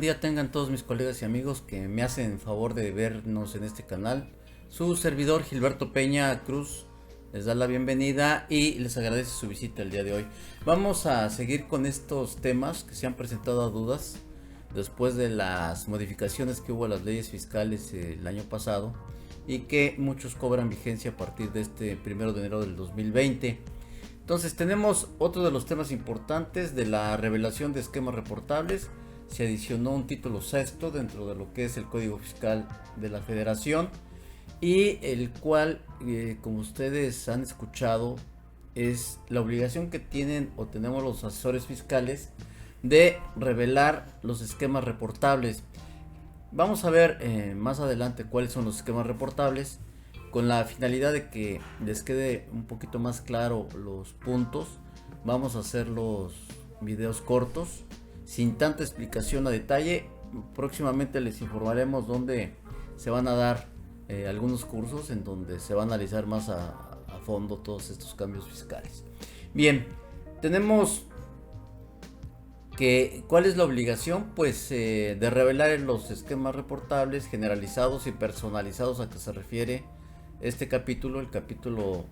día tengan todos mis colegas y amigos que me hacen favor de vernos en este canal. Su servidor Gilberto Peña Cruz les da la bienvenida y les agradece su visita el día de hoy. Vamos a seguir con estos temas que se han presentado a dudas después de las modificaciones que hubo a las leyes fiscales el año pasado y que muchos cobran vigencia a partir de este 1 de enero del 2020. Entonces tenemos otro de los temas importantes de la revelación de esquemas reportables. Se adicionó un título sexto dentro de lo que es el Código Fiscal de la Federación y el cual, como ustedes han escuchado, es la obligación que tienen o tenemos los asesores fiscales de revelar los esquemas reportables. Vamos a ver más adelante cuáles son los esquemas reportables con la finalidad de que les quede un poquito más claro los puntos. Vamos a hacer los videos cortos sin tanta explicación a detalle. Próximamente les informaremos dónde se van a dar algunos cursos en donde se va a analizar más a fondo todos estos cambios fiscales. Bien, tenemos que ¿cuál es la obligación? Pues de revelar los esquemas reportables generalizados y personalizados a que se refiere este capítulo, el capítulo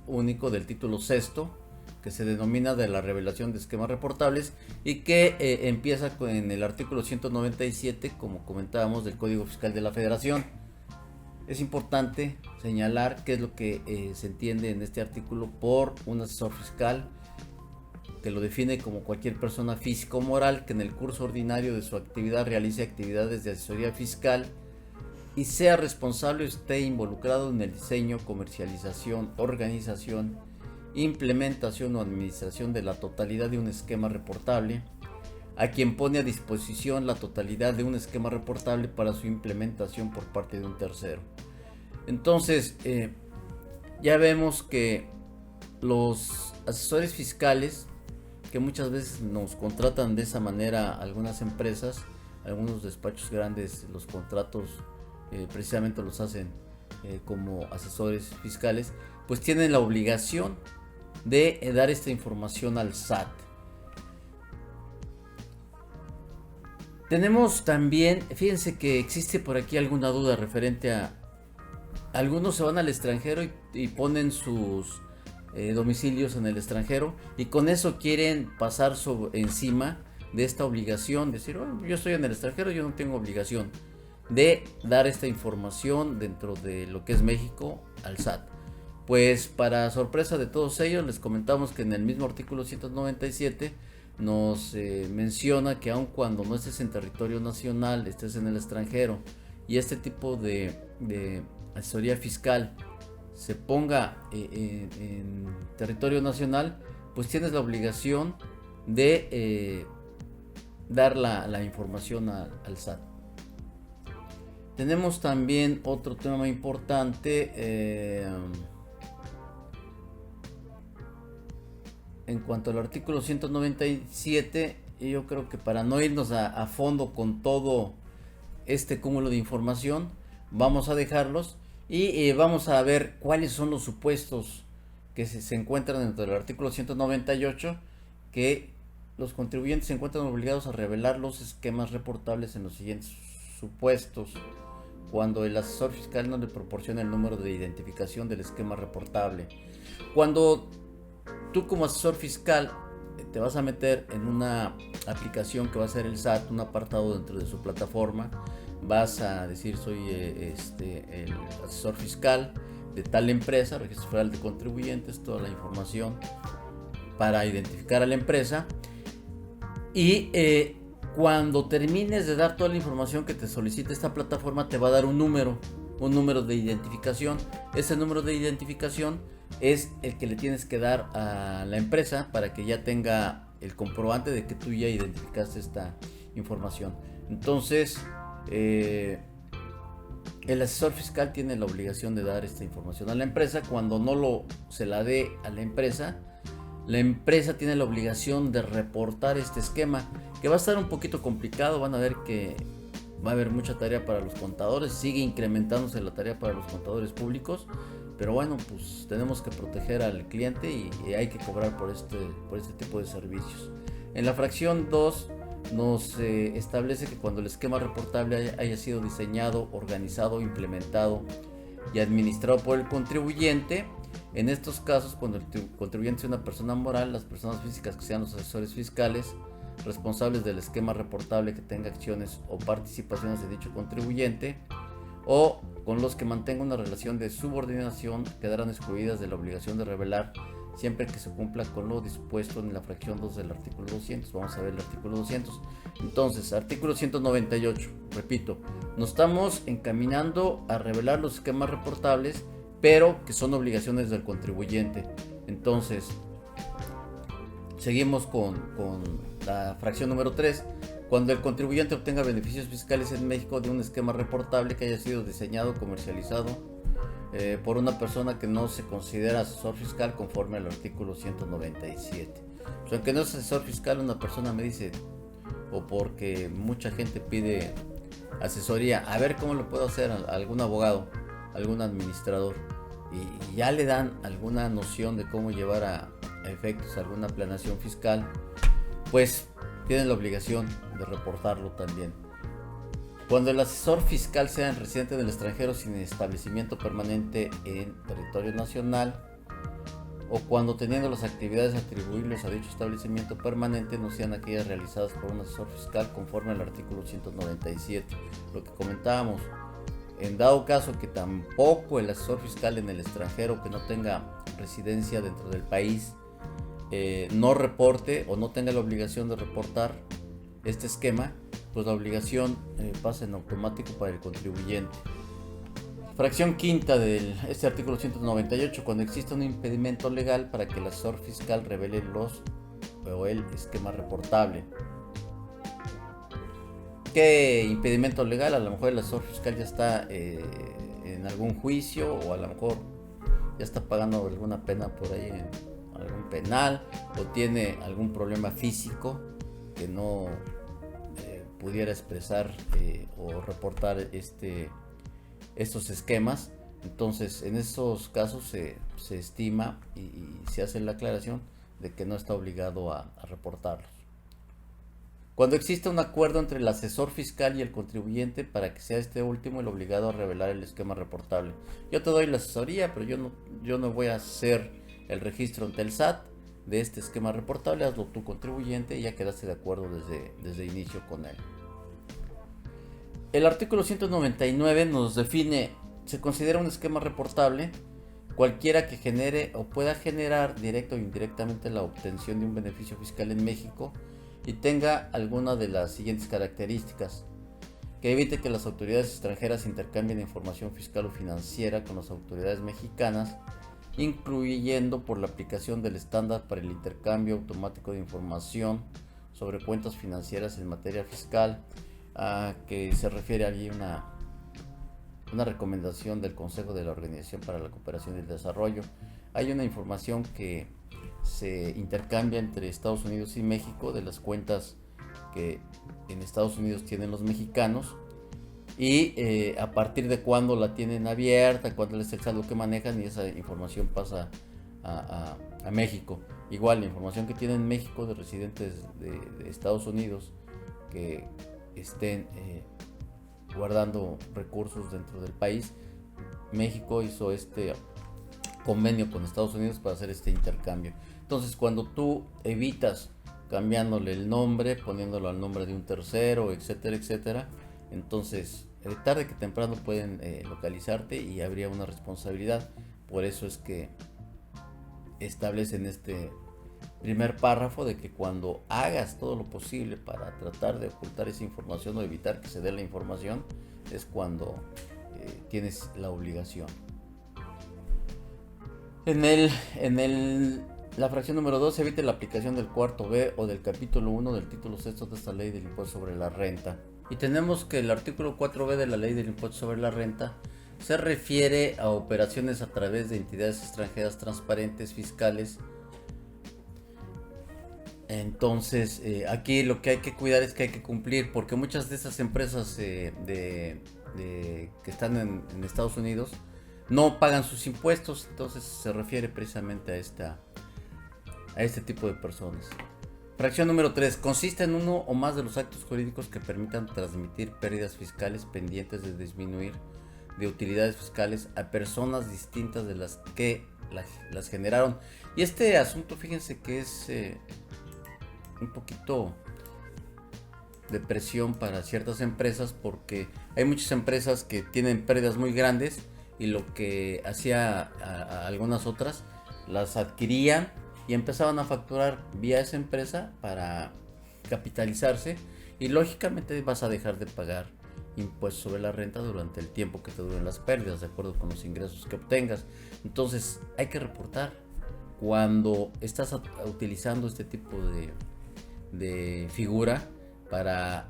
único del título sexto, que se denomina de la revelación de esquemas reportables y que empieza con el artículo 197, como comentábamos, del Código Fiscal de la Federación. Es importante señalar qué es lo que se entiende en este artículo por un asesor fiscal, que lo define como cualquier persona física o moral que en el curso ordinario de su actividad realice actividades de asesoría fiscal y sea responsable o esté involucrado en el diseño, comercialización, organización, implementación o administración de la totalidad de un esquema reportable, a quien pone a disposición la totalidad de un esquema reportable para su implementación por parte de un tercero. Entonces, ya vemos que los asesores fiscales, que muchas veces nos contratan de esa manera algunas empresas, algunos despachos grandes, los contratos precisamente los hacen como asesores fiscales, pues tienen la obligación de dar esta información al SAT. Tenemos también, fíjense que existe por aquí alguna duda referente a algunos se van al extranjero y ponen sus domicilios en el extranjero y con eso quieren pasar encima de esta obligación, decir, oh, yo estoy en el extranjero, yo no tengo obligación de dar esta información dentro de lo que es México al SAT. Pues para sorpresa de todos ellos les comentamos que en el mismo artículo 197 nos menciona que aun cuando no estés en territorio nacional, estés en el extranjero y este tipo de asesoría fiscal se ponga en territorio nacional, pues tienes la obligación de dar la información al SAT. Tenemos también otro tema importante en cuanto al artículo 197. Yo creo que para no irnos a fondo con todo este cúmulo de información, vamos a dejarlos y vamos a ver cuáles son los supuestos que se encuentran dentro del artículo 198, que los contribuyentes se encuentran obligados a revelar los esquemas reportables en los siguientes supuestos: cuando el asesor fiscal no le proporciona el número de identificación del esquema reportable, cuando tú como asesor fiscal te vas a meter en una aplicación que va a ser el SAT, un apartado dentro de su plataforma, vas a decir soy el asesor fiscal de tal empresa, registro federal de contribuyentes, toda la información para identificar a la empresa y cuando termines de dar toda la información que te solicita esta plataforma, te va a dar un número de identificación. Ese número de identificación es el que le tienes que dar a la empresa para que ya tenga el comprobante de que tú ya identificaste esta información. Entonces, el asesor fiscal tiene la obligación de dar esta información a la empresa. Cuando no se la dé a la empresa tiene la obligación de reportar este esquema, que va a estar un poquito complicado. Van a ver que va a haber mucha tarea para los contadores, sigue incrementándose la tarea para los contadores públicos, pero bueno, pues tenemos que proteger al cliente y hay que cobrar por este tipo de servicios. En la fracción 2 nos establece que cuando el esquema reportable haya sido diseñado, organizado, implementado y administrado por el contribuyente, en estos casos, cuando el contribuyente es una persona moral, las personas físicas que sean los asesores fiscales responsables del esquema reportable que tenga acciones o participaciones de dicho contribuyente, o con los que mantenga una relación de subordinación, quedarán excluidas de la obligación de revelar siempre que se cumpla con lo dispuesto en la fracción 2 del artículo 200. Vamos a ver el artículo 200. Entonces, artículo 198, repito, nos estamos encaminando a revelar los esquemas reportables, pero que son obligaciones del contribuyente. Entonces, seguimos con la fracción número 3. Cuando el contribuyente obtenga beneficios fiscales en México de un esquema reportable que haya sido diseñado, comercializado por una persona que no se considera asesor fiscal conforme al artículo 197. O sea, que no es asesor fiscal, una persona me dice, o porque mucha gente pide asesoría, a ver cómo lo puedo hacer a algún abogado, algún administrador, y ya le dan alguna noción de cómo llevar a efectos alguna planeación fiscal, pues tienen la obligación de reportarlo también. Cuando el asesor fiscal sea residente del extranjero sin establecimiento permanente en territorio nacional, o cuando teniendo las actividades atribuibles a dicho establecimiento permanente no sean aquellas realizadas por un asesor fiscal conforme al artículo 197. Lo que comentábamos, en dado caso que tampoco el asesor fiscal en el extranjero que no tenga residencia dentro del país no reporte o no tenga la obligación de reportar este esquema, pues la obligación pasa en automático para el contribuyente. Fracción quinta de este artículo 198, cuando exista un impedimento legal para que el asesor fiscal revele el esquema reportable. ¿Qué impedimento legal? A lo mejor el asesor fiscal ya está en algún juicio, o a lo mejor ya está pagando alguna pena por ahí en algún penal, o tiene algún problema físico que no pudiera expresar o reportar estos esquemas. Entonces, en estos casos se estima y se hace la aclaración de que no está obligado a reportarlos. Cuando existe un acuerdo entre el asesor fiscal y el contribuyente para que sea este último el obligado a revelar el esquema reportable. Yo te doy la asesoría, pero yo no voy a hacer el registro ante el SAT de este esquema reportable, hazlo tu contribuyente y ya quedaste de acuerdo desde inicio con él. El artículo 199 nos define, se considera un esquema reportable cualquiera que genere o pueda generar directo o indirectamente la obtención de un beneficio fiscal en México y tenga alguna de las siguientes características: que evite que las autoridades extranjeras intercambien información fiscal o financiera con las autoridades mexicanas, incluyendo por la aplicación del estándar para el intercambio automático de información sobre cuentas financieras en materia fiscal, a que se refiere allí una recomendación del Consejo de la Organización para la Cooperación y el Desarrollo. Hay una información que se intercambia entre Estados Unidos y México de las cuentas que en Estados Unidos tienen los mexicanos y a partir de cuándo la tienen abierta, cuándo es el saldo que manejan, y esa información pasa a México. Igual la información que tienen en México de residentes de Estados Unidos que estén guardando recursos dentro del país, México hizo este convenio con Estados Unidos para hacer este intercambio. Entonces, cuando tú evitas cambiándole el nombre, poniéndolo al nombre de un tercero, etcétera, etcétera, entonces tarde que temprano pueden localizarte y habría una responsabilidad. Por eso es que establecen este primer párrafo de que cuando hagas todo lo posible para tratar de ocultar esa información o evitar que se dé la información, es cuando tienes la obligación. La fracción número 2 se evite la aplicación del cuarto B o del capítulo 1 del título 6 de esta ley del impuesto sobre la renta. Y tenemos que el artículo 4B de la ley del impuesto sobre la renta se refiere a operaciones a través de entidades extranjeras transparentes fiscales. Entonces, aquí lo que hay que cuidar es que hay que cumplir, porque muchas de esas empresas que están en Estados Unidos no pagan sus impuestos. Entonces se refiere precisamente a este tipo de personas. Fracción número 3. Consiste en uno o más de los actos jurídicos que permitan transmitir pérdidas fiscales pendientes de disminuir de utilidades fiscales a personas distintas de las que las generaron. Y este asunto, fíjense que es un poquito de presión para ciertas empresas, porque hay muchas empresas que tienen pérdidas muy grandes y lo que hacía a algunas otras, las adquirían y empezaban a facturar vía esa empresa para capitalizarse, y lógicamente vas a dejar de pagar impuestos sobre la renta durante el tiempo que te duren las pérdidas, de acuerdo con los ingresos que obtengas. Entonces hay que reportar cuando estás utilizando este tipo de figura para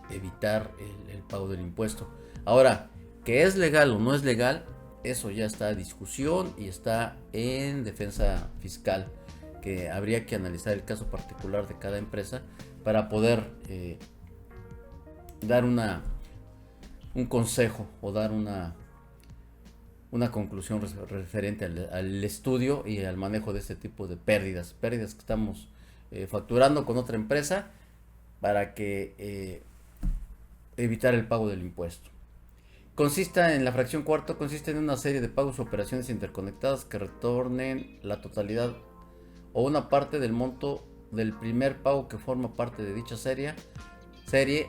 evitar el pago del impuesto. Ahora, que es legal o no es legal, eso ya está a discusión y está en defensa fiscal, que habría que analizar el caso particular de cada empresa para poder dar un consejo o dar una conclusión referente al estudio y al manejo de este tipo de pérdidas que estamos facturando con otra empresa para que evitar el pago del impuesto. Consiste en la fracción cuarto, consiste en una serie de pagos o operaciones interconectadas que retornen la totalidad o una parte del monto del primer pago que forma parte de dicha serie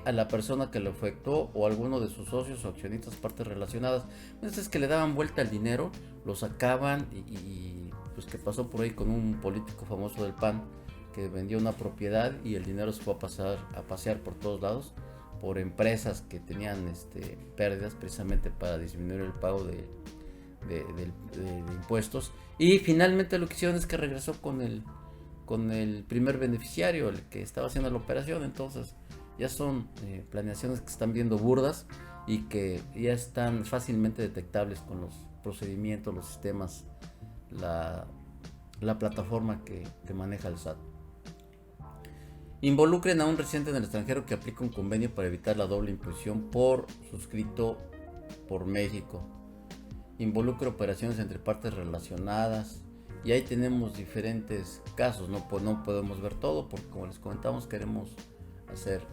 a la persona que lo efectuó o alguno de sus socios o accionistas, partes relacionadas. Entonces, que le daban vuelta al dinero, lo sacaban y pues que pasó por ahí con un político famoso del PAN que vendió una propiedad y el dinero se fue a pasear por todos lados por empresas que tenían pérdidas precisamente para disminuir el pago de impuestos, y finalmente lo que hicieron es que regresó con el primer beneficiario, el que estaba haciendo la operación. Entonces ya son planeaciones que están viendo burdas y que ya están fácilmente detectables con los procedimientos, los sistemas, la plataforma que maneja el SAT. Involucren a un residente en el extranjero que aplica un convenio para evitar la doble imposición por suscrito por México. Involucra operaciones entre partes relacionadas, y ahí tenemos diferentes casos. No podemos ver todo porque, como les comentamos, queremos hacer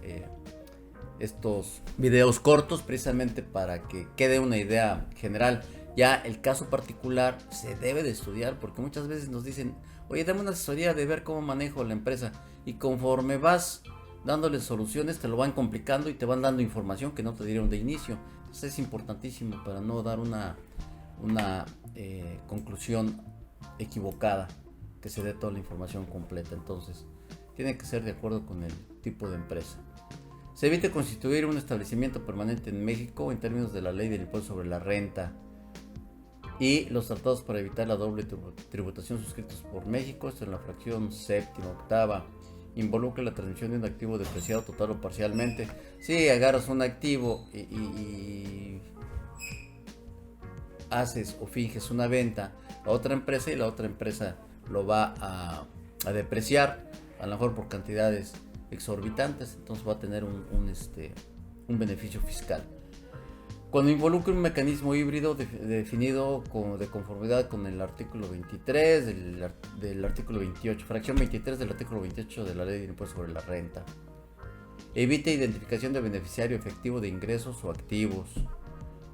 estos videos cortos precisamente para que quede una idea general. Ya el caso particular se debe de estudiar, porque muchas veces nos dicen: oye, dame una asesoría de ver cómo manejo la empresa, y conforme vas dándoles soluciones te lo van complicando y te van dando información que no te dieron de inicio. Entonces es importantísimo para no dar una conclusión equivocada, que se dé toda la información completa. Entonces tiene que ser de acuerdo con el tipo de empresa. Se evite constituir un establecimiento permanente en México en términos de la ley del impuesto sobre la renta y los tratados para evitar la doble tributación suscritos por México. Esto en la fracción séptima. Octava, involucra la transmisión de un activo depreciado total o parcialmente. Si agarras un activo y haces o finges una venta a otra empresa y la otra empresa lo va a depreciar, a lo mejor por cantidades exorbitantes, entonces va a tener un beneficio fiscal. Cuando involucre un mecanismo híbrido definido de conformidad con el artículo 23 del artículo 28, fracción 23 del artículo 28 de la ley del impuesto sobre la renta. Evite identificación de beneficiario efectivo de ingresos o activos.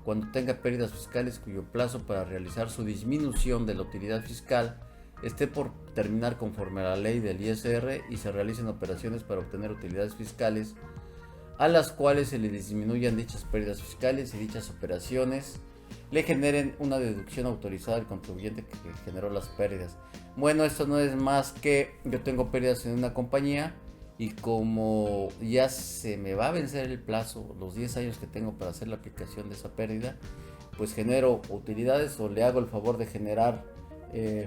Cuando tenga pérdidas fiscales cuyo plazo para realizar su disminución de la utilidad fiscal esté por terminar conforme a la ley del ISR y se realicen operaciones para obtener utilidades fiscales a las cuales se le disminuyan dichas pérdidas fiscales y dichas operaciones le generen una deducción autorizada al contribuyente que generó las pérdidas. Bueno, esto no es más que yo tengo pérdidas en una compañía y como ya se me va a vencer el plazo, los 10 años que tengo para hacer la aplicación de esa pérdida, pues genero utilidades o le hago el favor de generar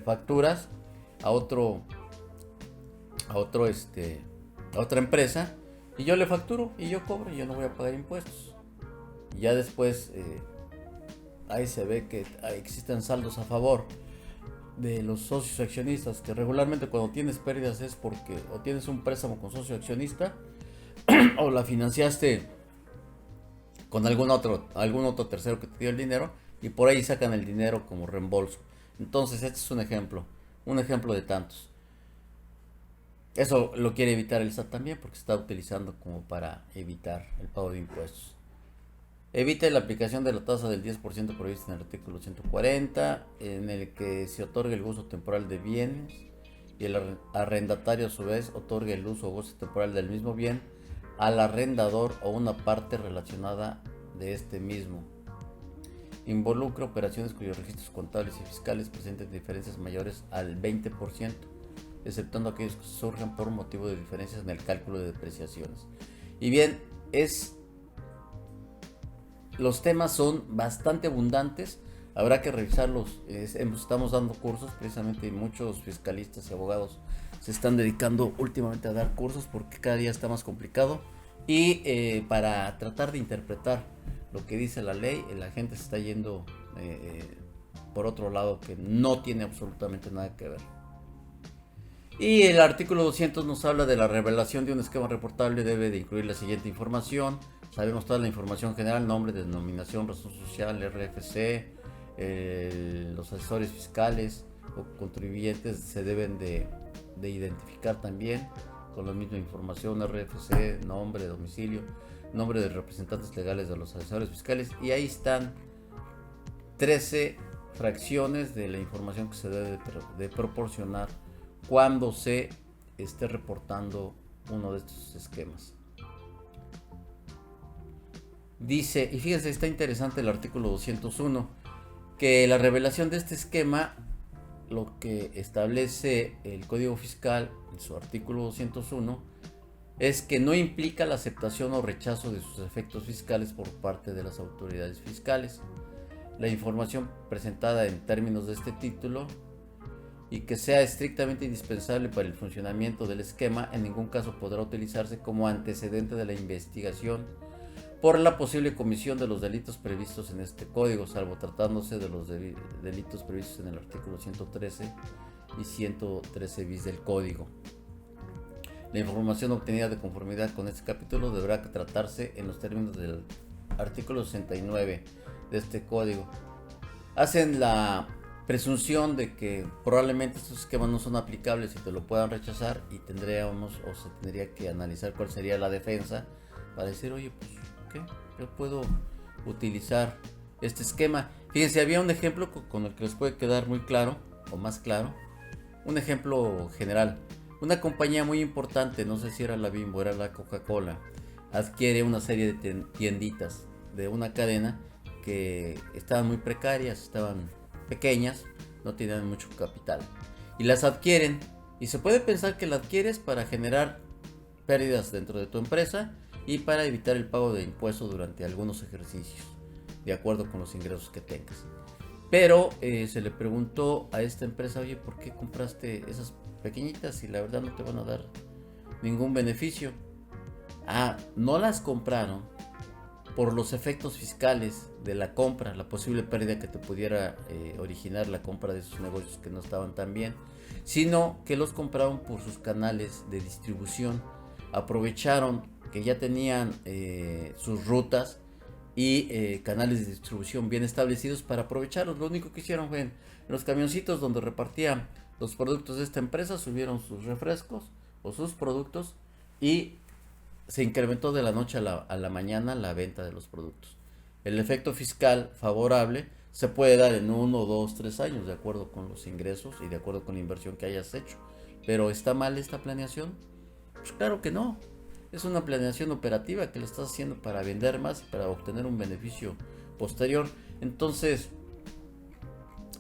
facturas a otra empresa, y yo le facturo y yo cobro y yo no voy a pagar impuestos. Y ya después ahí se ve que existen saldos a favor de los socios accionistas, que regularmente cuando tienes pérdidas es porque o tienes un préstamo con socio accionista o la financiaste con algún otro tercero que te dio el dinero y por ahí sacan el dinero como reembolso. Entonces este es un ejemplo de tantos. Eso lo quiere evitar el SAT también porque se está utilizando como para evitar el pago de impuestos. Evite la aplicación de la tasa del 10% prevista en el artículo 140, en el que se otorga el uso temporal de bienes y el arrendatario a su vez otorga el uso o goce temporal del mismo bien al arrendador o una parte relacionada de este mismo. Involucra operaciones cuyos registros contables y fiscales presenten diferencias mayores al 20%, exceptuando aquellos que surjan por motivo de diferencias en el cálculo de depreciaciones. Y bien, los temas son bastante abundantes, habrá que revisarlos. Estamos dando cursos, precisamente muchos fiscalistas y abogados se están dedicando últimamente a dar cursos porque cada día está más complicado y para tratar de interpretar lo que dice la ley, la gente se está yendo por otro lado que no tiene absolutamente nada que ver. Y el artículo 200 nos habla de la revelación de un esquema reportable, debe de incluir la siguiente información. Sabemos toda la información general: nombre, denominación, razón social, RFC, los asesores fiscales o contribuyentes se deben de identificar también con la misma información: RFC, nombre, domicilio, nombre de representantes legales de los asesores fiscales. Y ahí están 13 fracciones de la información que se debe de proporcionar cuando se esté reportando uno de estos esquemas. Dice, y fíjense, está interesante el artículo 201, que la revelación de este esquema, lo que establece el Código Fiscal en su artículo 201, es que no implica la aceptación o rechazo de sus efectos fiscales por parte de las autoridades fiscales. La información presentada en términos de este título y que sea estrictamente indispensable para el funcionamiento del esquema, en ningún caso podrá utilizarse como antecedente de la investigación por la posible comisión de los delitos previstos en este código, salvo tratándose de los delitos previstos en el artículo 113 y 113 bis del código. La información obtenida de conformidad con este capítulo deberá tratarse en los términos del artículo 69 de este código. Hacen la presunción de que probablemente estos esquemas no son aplicables y te lo puedan rechazar, y se tendría que analizar cuál sería la defensa para decir, oye, pues, ¿qué? Yo puedo utilizar este esquema. Fíjense, había un ejemplo con el que les puede quedar muy claro, o más claro. Un ejemplo general. Una compañía muy importante, no sé si era la Bimbo, era la Coca-Cola, adquiere una serie de tienditas de una cadena que estaban muy precarias, estaban pequeñas, no tenían mucho capital, y las adquieren, y se puede pensar que la adquieres para generar pérdidas dentro de tu empresa y para evitar el pago de impuestos durante algunos ejercicios, de acuerdo con los ingresos que tengas. Pero se le preguntó a esta empresa, oye, ¿por qué compraste esas pequeñitas y la verdad no te van a dar ningún beneficio? No las compraron por los efectos fiscales de la compra, la posible pérdida que te pudiera originar la compra de esos negocios que no estaban tan bien, sino que los compraron por sus canales de distribución. Aprovecharon que ya tenían sus rutas y canales de distribución bien establecidos para aprovecharlos. Lo único que hicieron fue en los camioncitos donde repartían los productos de esta empresa, subieron sus refrescos o sus productos y se incrementó de la noche a la mañana la venta de los productos. El efecto fiscal favorable se puede dar en 1, 2, 3 años, de acuerdo con los ingresos y de acuerdo con la inversión que hayas hecho. ¿Pero está mal esta planeación? Pues claro que no. Es una planeación operativa que le estás haciendo para vender más y para obtener un beneficio posterior. Entonces,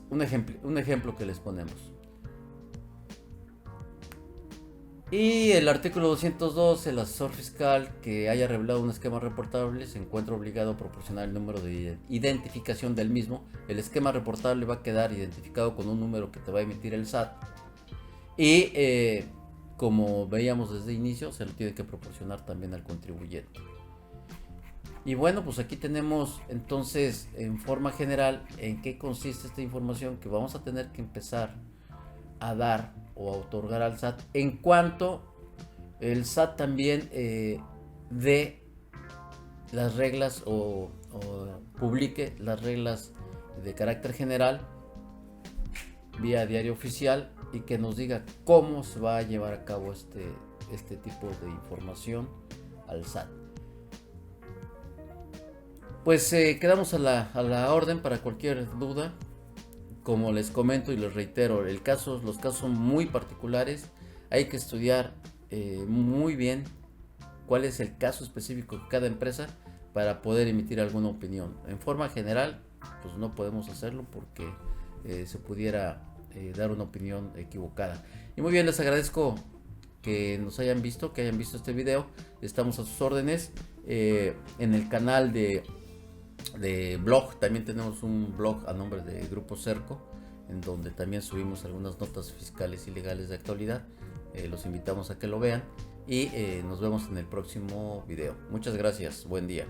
un ejemplo que les ponemos. Y el artículo 202, el asesor fiscal que haya revelado un esquema reportable se encuentra obligado a proporcionar el número de identificación del mismo. El esquema reportable va a quedar identificado con un número que te va a emitir el SAT. Y como veíamos desde el inicio, se lo tiene que proporcionar también al contribuyente. Y bueno, pues aquí tenemos entonces en forma general en qué consiste esta información que vamos a tener que empezar a dar o a otorgar al SAT, en cuanto el SAT también dé las reglas o publique las reglas de carácter general vía diario oficial y que nos diga cómo se va a llevar a cabo este tipo de información al SAT. Pues quedamos a la orden para cualquier duda. Como les comento y les reitero, los casos son muy particulares. Hay que estudiar muy bien cuál es el caso específico de cada empresa para poder emitir alguna opinión. En forma general, pues no podemos hacerlo porque se pudiera dar una opinión equivocada. Y muy bien, les agradezco que nos hayan visto, que hayan visto este video. Estamos a sus órdenes en el canal de blog. También tenemos un blog a nombre de Grupo Cerco, en donde también subimos algunas notas fiscales y legales de actualidad. Los invitamos a que lo vean y nos vemos en el próximo video. Muchas gracias, buen día.